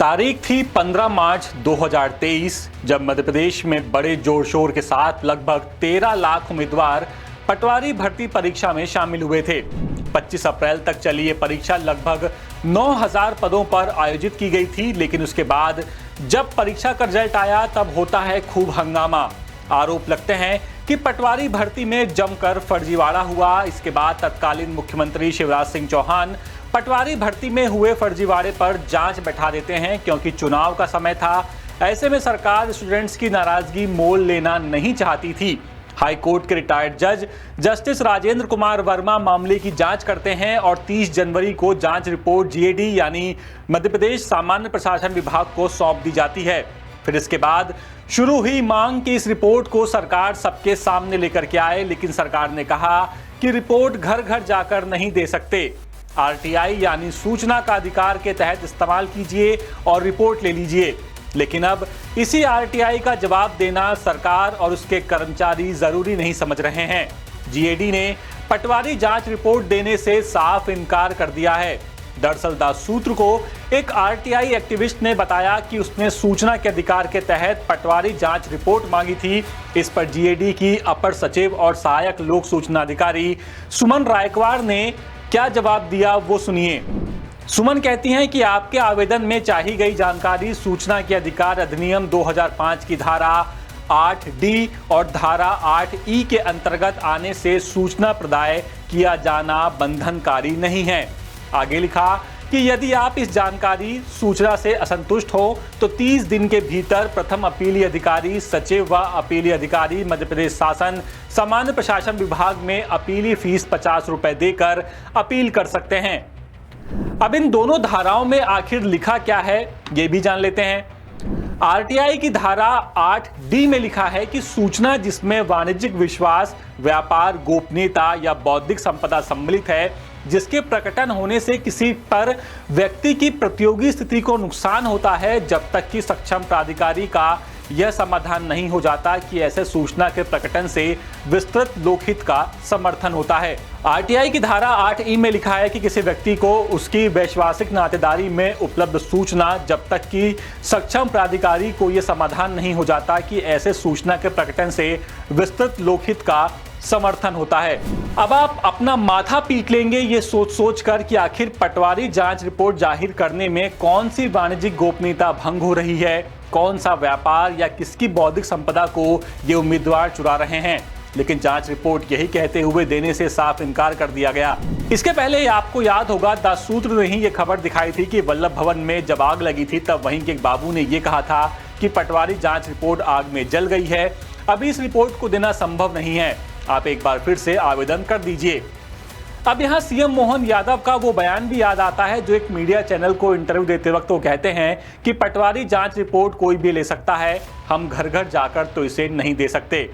तारीख थी 15 मार्च 2023 जब मध्य प्रदेश में बड़े जोर शोर के साथ लगभग 13 लाख उम्मीदवार पटवारी भर्ती परीक्षा में शामिल हुए थे। 25 अप्रैल तक चली ये परीक्षा लगभग 9000 पदों पर आयोजित की गई थी, लेकिन उसके बाद जब परीक्षा का रिजल्ट आया तब होता है खूब हंगामा। आरोप लगते हैं कि पटवारी भर्ती में जमकर फर्जीवाड़ा हुआ। इसके बाद तत्कालीन मुख्यमंत्री शिवराज सिंह चौहान पटवारी भर्ती में हुए फर्जीवाड़े पर जांच बैठा देते हैं, क्योंकि चुनाव का समय था। ऐसे में सरकार स्टूडेंट्स की नाराजगी मोल लेना नहीं चाहती थी। हाई कोर्ट के रिटायर्ड जज जस्टिस राजेंद्र कुमार वर्मा मामले की जांच करते हैं और 30 जनवरी को जांच रिपोर्ट जीएडी यानी मध्य प्रदेश सामान्य प्रशासन विभाग को सौंप दी जाती है। फिर इसके बाद शुरू हुई मांग कि इस रिपोर्ट को सरकार सबके सामने लेकर के आए, लेकिन सरकार ने कहा कि रिपोर्ट घर घर जाकर नहीं दे सकते। आरटीआई यानी सूचना का अधिकार के तहत इस्तेमाल कीजिए और रिपोर्ट ले लीजिए। लेकिन अब इसी आरटीआई का जवाब देना सरकार और उसके कर्मचारी जरूरी नहीं समझ रहे हैं। जीएडी ने पटवारी जांच रिपोर्ट देने से साफ इनकार कर दिया है। दरअसल दास सूत्र को एक आरटीआई एक्टिविस्ट ने बताया कि उसने सूचना के अधिकार के तहत पटवारी जांच रिपोर्ट मांगी थी। इस पर जीएडी की अपर सचिव और सहायक लोक सूचना अधिकारी सुमन रायकवाड़ ने क्या जवाब दिया वो सुनिए। सुमन कहती हैं कि आपके आवेदन में चाही गई जानकारी सूचना के अधिकार अधिनियम 2005 की धारा 8D और धारा 8E के अंतर्गत आने से सूचना प्रदाय किया जाना बंधनकारी नहीं है। आगे लिखा कि यदि आप इस जानकारी सूचना से असंतुष्ट हो तो 30 दिन के भीतर प्रथम अपीली अधिकारी, सचिव व अपीली अधिकारी मध्य प्रदेश शासन सामान्य प्रशासन विभाग में अपीली फीस 50 रुपए देकर अपील कर सकते हैं। अब इन दोनों धाराओं में आखिर लिखा क्या है ये भी जान लेते हैं। आरटीआई की धारा 8D में लिखा है कि सूचना जिसमें वाणिज्यिक विश्वास, व्यापार, गोपनीयता या बौद्धिक संपदा सम्मिलित है, जिसके प्रकटन होने से किसी पर व्यक्ति की प्रतियोगी स्थिति को नुकसान होता है, जब तक कि सक्षम प्राधिकारी का यह समाधान नहीं हो जाता कि ऐसे सूचना के प्रकटन से विस्तृत लोकहित का समर्थन होता है। आरटीआई की धारा 8E में लिखा है कि किसी व्यक्ति को उसकी वैश्वासिक नातेदारी में उपलब्ध सूचना, जब तक कि सक्षम प्राधिकारी को यह समाधान नहीं हो जाता कि ऐसे सूचना के प्रकटन से विस्तृत लोकहित का समर्थन होता है। अब आप अपना माथा पीट लेंगे ये सोच कर कि आखिर पटवारी जांच रिपोर्ट जाहिर करने में कौन सी वाणिज्यिक गोपनीयता भंग हो रही है, कौन सा व्यापार या किसकी बौद्धिक संपदा को ये उम्मीदवार चुरा रहे हैं। लेकिन जांच रिपोर्ट यही कहते हुए देने से साफ इनकार कर दिया गया। इसके पहले आपको याद होगा दास सूत्र ने ही ये खबर दिखाई थी कि वल्लभ भवन में जब आग लगी थी तब वहीं के एक बाबू ने ये कहा था कि पटवारी जांच रिपोर्ट आग में जल गई है, अभी इस रिपोर्ट को देना संभव नहीं है, आप एक बार फिर से आवेदन कर दीजिए। अब यहाँ सीएम मोहन यादव का वो बयान भी याद आता है जो एक मीडिया चैनल को इंटरव्यू देते वक्त वो कहते हैं कि पटवारी जांच रिपोर्ट कोई भी ले सकता है, हम घर घर जाकर तो इसे नहीं दे सकते।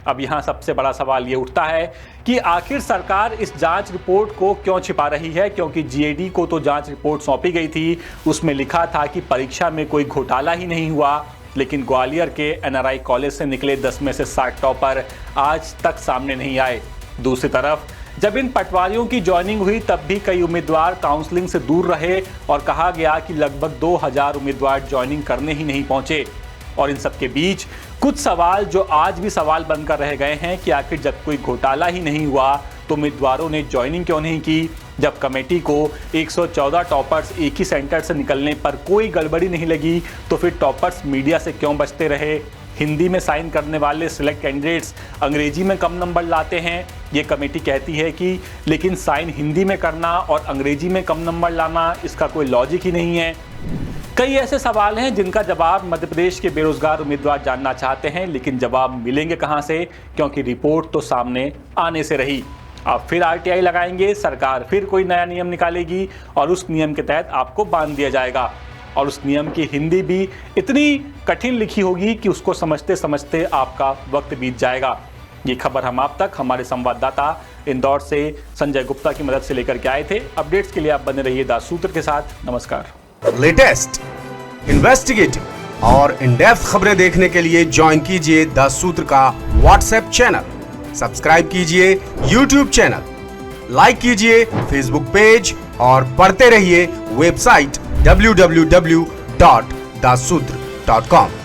अब यहाँ सबसे बड़ा सवाल ये उठता है कि आखिर सरकार इस जांच रिपोर्ट को क्यों छिपा रही है, क्योंकि जीएडी को तो जांच रिपोर्ट सौंपी गई थी, उसमें लिखा था कि परीक्षा में कोई घोटाला ही नहीं हुआ। लेकिन ग्वालियर के एनआरआई कॉलेज से निकले 10 में से 60 टॉपर आज तक सामने नहीं आए। दूसरी तरफ जब इन पटवारियों की ज्वाइनिंग हुई तब भी कई उम्मीदवार काउंसलिंग से दूर रहे और कहा गया कि लगभग 2000 उम्मीदवार ज्वाइनिंग करने ही नहीं पहुंचे। और इन सबके बीच कुछ सवाल जो आज भी सवाल बनकर रह गए हैं कि आखिर जब कोई घोटाला ही नहीं हुआ तो उम्मीदवारों ने ज्वाइनिंग क्यों नहीं की। जब कमेटी को 114 टॉपर्स एक ही सेंटर से निकलने पर कोई गड़बड़ी नहीं लगी तो फिर टॉपर्स मीडिया से क्यों बचते रहे। हिंदी में साइन करने वाले सिलेक्ट कैंडिडेट्स अंग्रेजी में कम नंबर लाते हैं, ये कमेटी कहती है कि लेकिन साइन हिंदी में करना और अंग्रेजी में कम नंबर लाना, इसका कोई लॉजिक ही नहीं है। कई ऐसे सवाल हैं जिनका जवाब मध्य प्रदेश के बेरोजगार उम्मीदवार जानना चाहते हैं, लेकिन जवाब मिलेंगे कहां से, क्योंकि रिपोर्ट तो सामने आने से रही। आप फिर आरटीआई लगाएंगे, सरकार फिर कोई नया नियम निकालेगी और उस नियम के तहत आपको बांध दिया जाएगा। और उस नियम की हिंदी भी इतनी कठिन लिखी होगी कि उसको समझते समझते आपका वक्त बीत जाएगा। ये खबर हम आप तक हमारे संवाददाता इंदौर से संजय गुप्ता की मदद से लेकर के आए थे। अपडेट्स के लिए आप बने रहिए दास सूत्र के साथ। नमस्कार। लेटेस्ट, इन्वेस्टिगेटिव और इन डेप्थ खबरें देखने के लिए ज्वाइन कीजिए दास सूत्र का व्हाट्सएप चैनल, सब्सक्राइब कीजिए यूट्यूब चैनल, लाइक कीजिए फेसबुक पेज और पढ़ते रहिए वेबसाइट www.dassutra.in। www.dasudr.com।